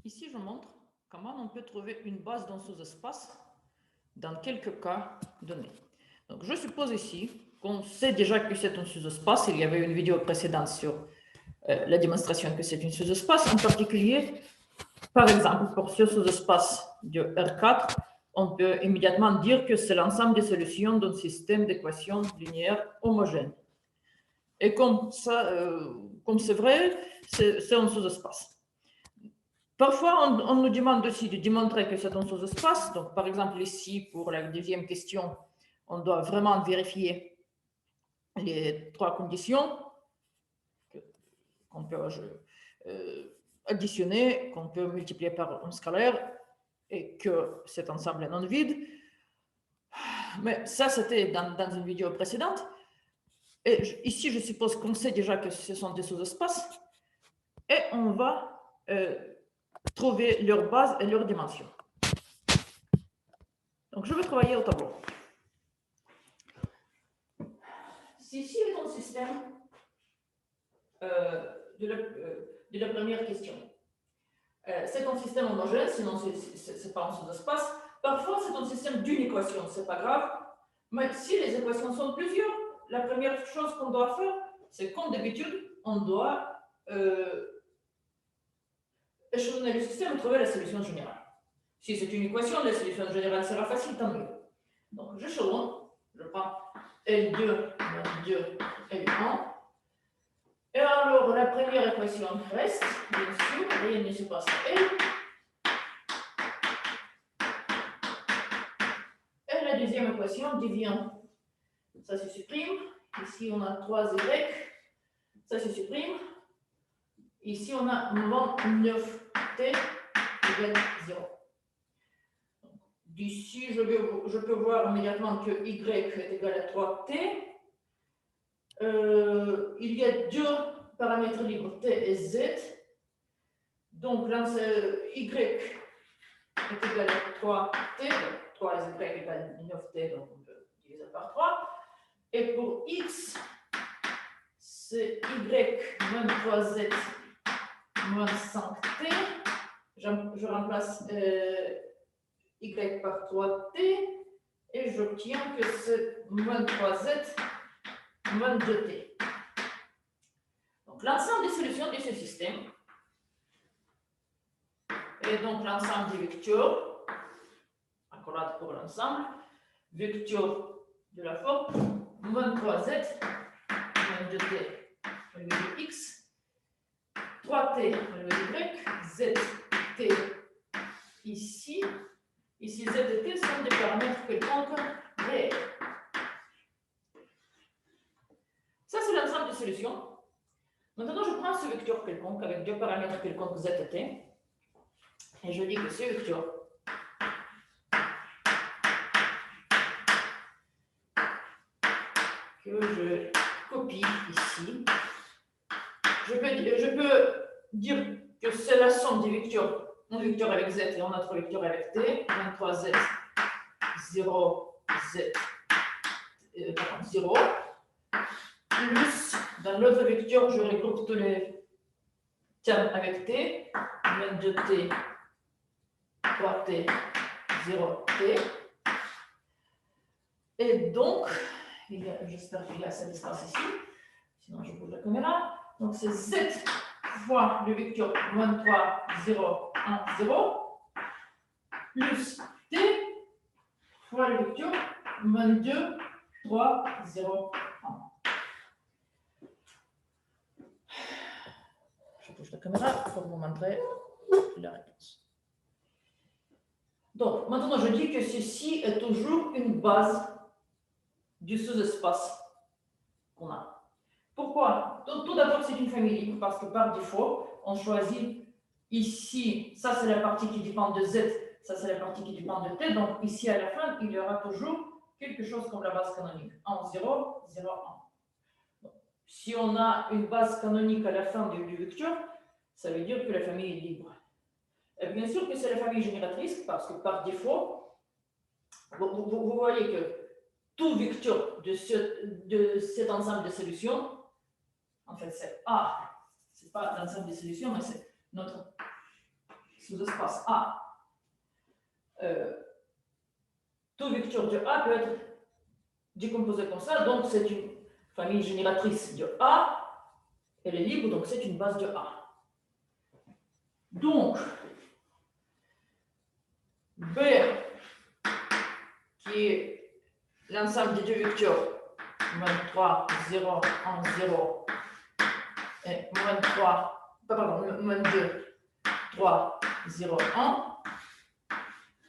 Ici, je montre comment on peut trouver une base d'un sous-espace dans quelques cas donnés. Donc, je suppose ici qu'on sait déjà que c'est un sous-espace. Il y avait une vidéo précédente sur la démonstration que c'est un sous-espace. En particulier, par exemple, pour ce sous-espace de R4, on peut immédiatement dire que c'est l'ensemble des solutions d'un système d'équations linéaires homogènes. Et comme ça, comme c'est vrai, c'est un sous-espace. Parfois, on nous demande aussi de démontrer que c'est un sous-espace. Donc, par exemple, ici, pour la deuxième question, on doit vraiment vérifier les trois conditions qu'on peut additionner, qu'on peut multiplier par un scalaire et que cet ensemble est non vide. Mais ça, c'était dans une vidéo précédente. Et ici, je suppose qu'on sait déjà que ce sont des sous-espaces et on va trouver leur base et leur dimension. Donc, je vais travailler au tableau. Si ici est un système de la première question, c'est un système homogène, sinon ce n'est pas un sous-espace. Parfois, c'est un système d'une équation, ce n'est pas grave. Mais si les équations sont plusieurs, la première chose qu'on doit faire, c'est comme d'habitude, on doit échelonner le système et trouver la solution générale. Si c'est une équation, la solution générale sera facile, tant mieux. Donc, j'échelonne, je prends L2, L2, L1. Et alors, la première équation reste, bien sûr, rien ne se passe à L. Et la deuxième équation devient, ça se supprime. Ici, on a 3y, ça se supprime. Ici, on a 9t égale 0. D'ici, je peux voir immédiatement que y est égal à 3t. Il y a deux paramètres libres, t et z. Donc, là, y est égal à 3t. 3y égale 9t, donc on peut diviser par 3. Et pour x, c'est y moins 3z moins 5t. Je remplace y par 3t et j'obtiens que c'est moins 3z moins 2t. Donc, l'ensemble des solutions de ce système est donc l'ensemble des vecteurs, accolade pour l'ensemble, vecteur de la forme, moins 3z moins 2t au lieu de x, 3t au lieu de y, zt ici. Ici, z et t sont des paramètres quelconques réels. Ça, c'est l'ensemble des solutions. Maintenant, je prends ce vecteur quelconque avec deux paramètres quelconques z et t. Et je dis que ce vecteur que je copie ici, je peux dire que c'est la somme des vecteurs, un vecteur avec z et un autre vecteur avec t, 23z, 0, z, 0, plus, dans l'autre vecteur, je regroupe tous les termes avec t, 22t, 3t, 0t. Et donc, j'espère qu'il y a assez d'espace ici, sinon je bouge la caméra. Donc, c'est z fois le vecteur moins 3, 0, 1, 0, plus t fois le vecteur moins 2, 3, 0, 1. Je bouge la caméra pour vous montrer la réponse. Donc, maintenant, je dis que ceci est toujours une base du sous-espace qu'on a. Pourquoi? Tout d'abord, c'est une famille libre parce que par défaut, on choisit ici, ça c'est la partie qui dépend de z, ça c'est la partie qui dépend de t. Donc, ici à la fin, il y aura toujours quelque chose comme la base canonique. 1, 0, 0, 1. Donc, si on a une base canonique à la fin du vecteur, ça veut dire que la famille est libre. Et bien sûr que c'est la famille génératrice parce que par défaut, vous voyez que tout vecteur de cet ensemble de solutions, en fait, c'est A. Ce n'est pas l'ensemble des solutions, mais c'est sous-espace A, tout vecteur de A peut être décomposé comme ça. Donc, c'est une famille génératrice de A. Elle est libre, donc c'est une base de A. Donc, B, qui est l'ensemble des deux vecteurs, moins 3, 0, 1, 0, et moins 3, pardon, moins 2, 3, 0, 1,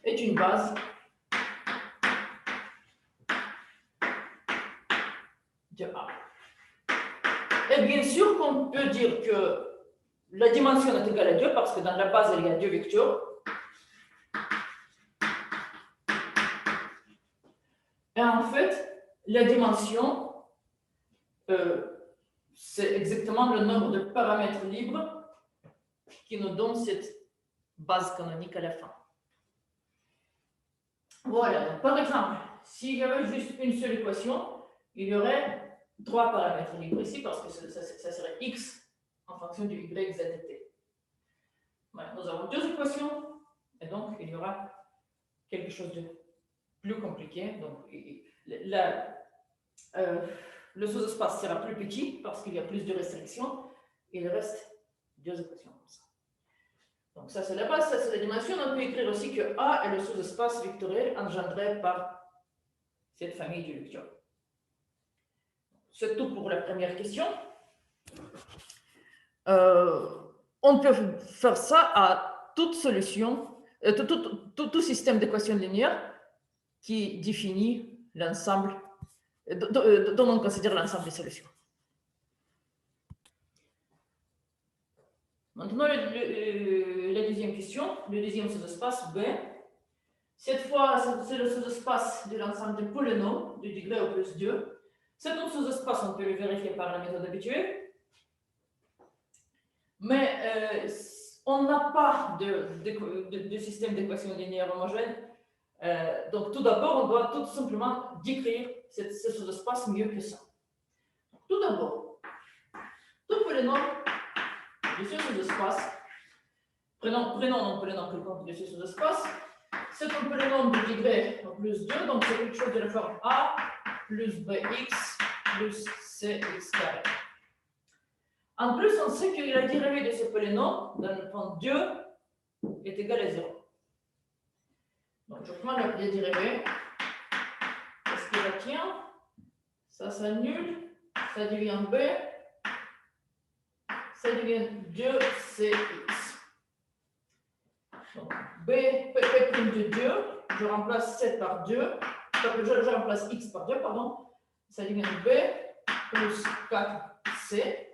est une base de A. Et bien sûr qu'on peut dire que la dimension est égale à 2 parce que dans la base, il y a deux vecteurs. Et en fait, la dimension, c'est exactement le nombre de paramètres libres qui nous donne cette base canonique à la fin. Voilà, donc par exemple, s'il y avait juste une seule équation, il y aurait 3 paramètres libres ici parce que ça serait x en fonction du y, z et t. Voilà, nous avons deux équations et donc il y aura quelque chose de plus compliqué. Donc, le sous-espace sera plus petit parce qu'il y a plus de restrictions. Il reste deux équations comme ça. Donc, ça, c'est la base, ça, c'est la dimension. On peut écrire aussi que A est le sous-espace vectoriel engendré par cette famille de vecteurs. C'est tout pour la première question. On peut faire ça à toute solution, tout système d'équations linéaires qui définit l'ensemble, dont on considère l'ensemble des solutions. Maintenant, la deuxième question, le deuxième sous-espace B. Cette fois, c'est le sous-espace de l'ensemble des polynômes du degré au plus 2. C'est un sous-espace, on peut le vérifier par la méthode habituelle. Mais on n'a pas de système d'équations linéaires homogène. Donc, tout d'abord, on doit tout simplement décrire ce sous-espace mieux que ça. Tout d'abord, tout polynôme de ce sous-espace, prenons un polynôme quelconque de ce sous-espace, c'est un polynôme de degré au plus 2, donc c'est quelque chose de la forme A plus Bx plus Cx carré. En plus, on sait que la dérivée de ce polynôme dans le point 2 est égale à 0. Donc, je prends la dérivée. Est-ce qu'il la tient? Ça s'annule. Ça devient B. Ça devient 2Cx. Donc, B, P' de 2. Je remplace 7 par 2. Je remplace X par 2, pardon. Ça devient B plus 4C.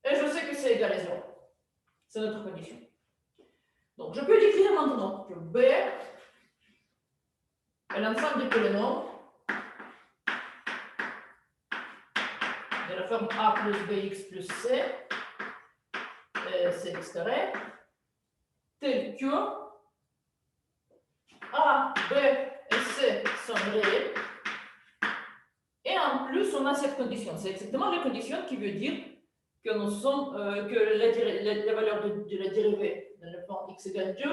Et je sais que c'est égal à 0. C'est notre condition. Donc, je peux décrire maintenant que B est l'ensemble des polynômes de la forme A plus Bx plus C, Cx carré, tel que A, B et C sont réels. Et en plus, on a cette condition. C'est exactement la condition qui veut dire que nous sommes, que la valeur de la dérivée dans le point x égale 2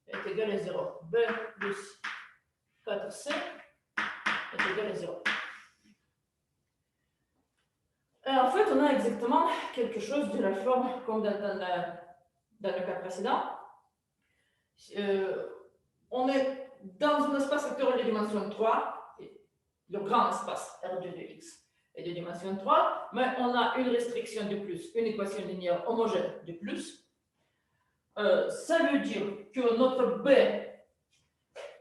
est égale à 0. B plus 4c est égal à 0. Et en fait, on a exactement quelque chose de la forme comme dans le cas précédent. On est dans un espace vectoriel de dimension 3, le grand espace R2 de x est de dimension 3, mais on a une restriction de plus, une équation linéaire homogène de plus. Ça veut dire que notre B,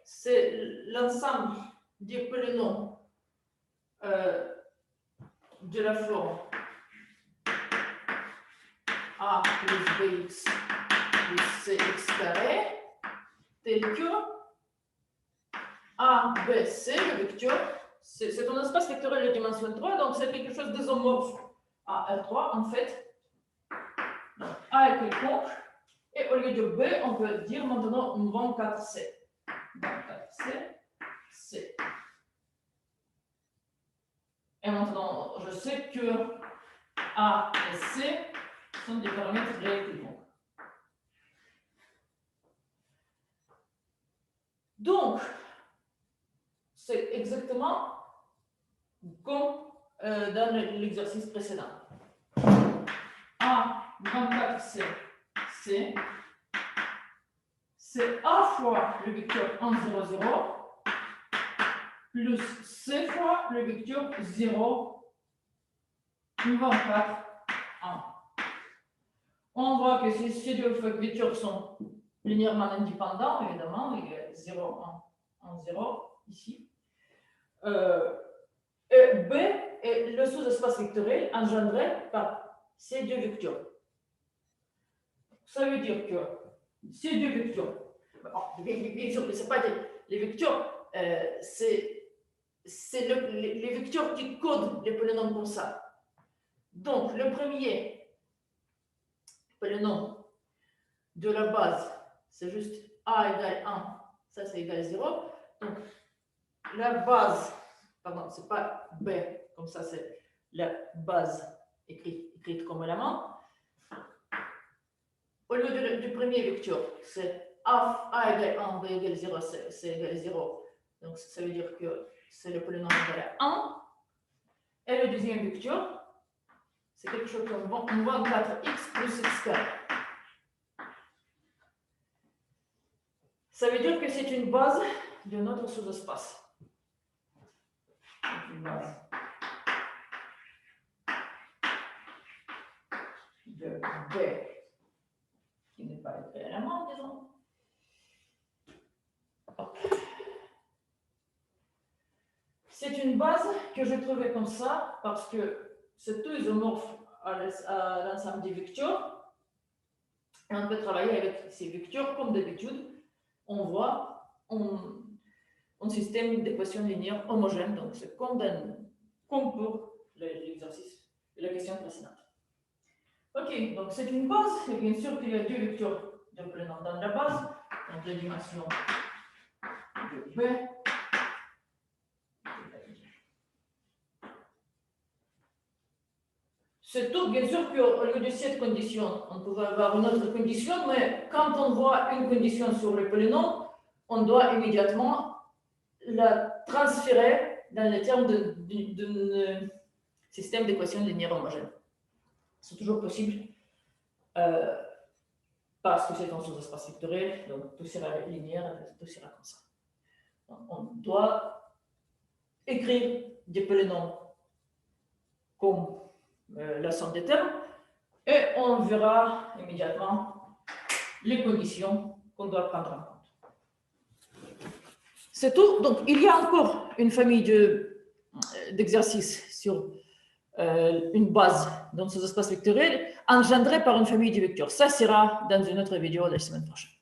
c'est l'ensemble des polynômes de la forme A plus Bx plus Cx carré, tel que A, B, C, le vecteur, c'est un espace vectoriel de dimension 3, donc c'est quelque chose d'isomorphe à R3, en fait. Donc, A est quelconque, et au lieu de B, on peut dire maintenant moins 4C. Donc 4C, C. Et maintenant, je sais que A et C sont des paramètres réels quelconques. Donc, c'est exactement comme dans l'exercice précédent. A24C, c'est A fois le vecteur 1, 0, 0, plus C fois le vecteur 0, 24, 1. On voit que ces deux vecteurs sont linéairement indépendants, évidemment, il y a 0, 1, 1, 0, ici. Et B est le sous-espace vectoriel engendré par ces deux vecteurs. Ça veut dire que ces deux vecteurs, bien sûr, ce n'est pas les vecteurs, c'est les vecteurs qui codent les polynômes comme ça. Donc, le premier polynôme de la base, c'est juste A égale 1, ça c'est égal à 0. Donc, la base, pardon, c'est pas B, comme ça c'est la base écrite comme élément. Au lieu du premier vecteur, c'est A égale 1, B égale 0, C égale 0. Donc, ça veut dire que c'est le polynôme égal à 1. Et le deuxième vecteur, c'est quelque chose comme 24x plus x carré. Ça veut dire que c'est une base de notre sous-espace. Une base de B qui n'est pas écrit élément, disons. C'est une base que je trouvais comme ça parce que c'est tout isomorphe à l'ensemble des vecteurs. Et on peut travailler avec ces vecteurs comme d'habitude. On voit un système d'équations linéaires homogène. Donc, c'est comme pour l'exercice de la question précédente. OK, donc c'est une base. Et bien sûr qu'il y a deux vecteurs de polynôme dans la base. Donc, la dimension de B. C'est tout, bien sûr qu'au lieu de cette condition, on pouvait avoir une autre condition, mais quand on voit une condition sur le polynôme, on doit immédiatement la transférer dans les termes d'un système d'équations linéaires homogènes. C'est toujours possible parce que c'est un sous-espace vectoriel, donc tout sera linéaire, tout sera comme ça. Donc, on doit écrire des polynômes comme la somme des termes, et on verra immédiatement les conditions qu'on doit prendre en compte. C'est tout. Donc, il y a encore une famille d'exercices sur une base dans ce espace vectoriel engendrée par une famille de vecteurs. Ça sera dans une autre vidéo la semaine prochaine.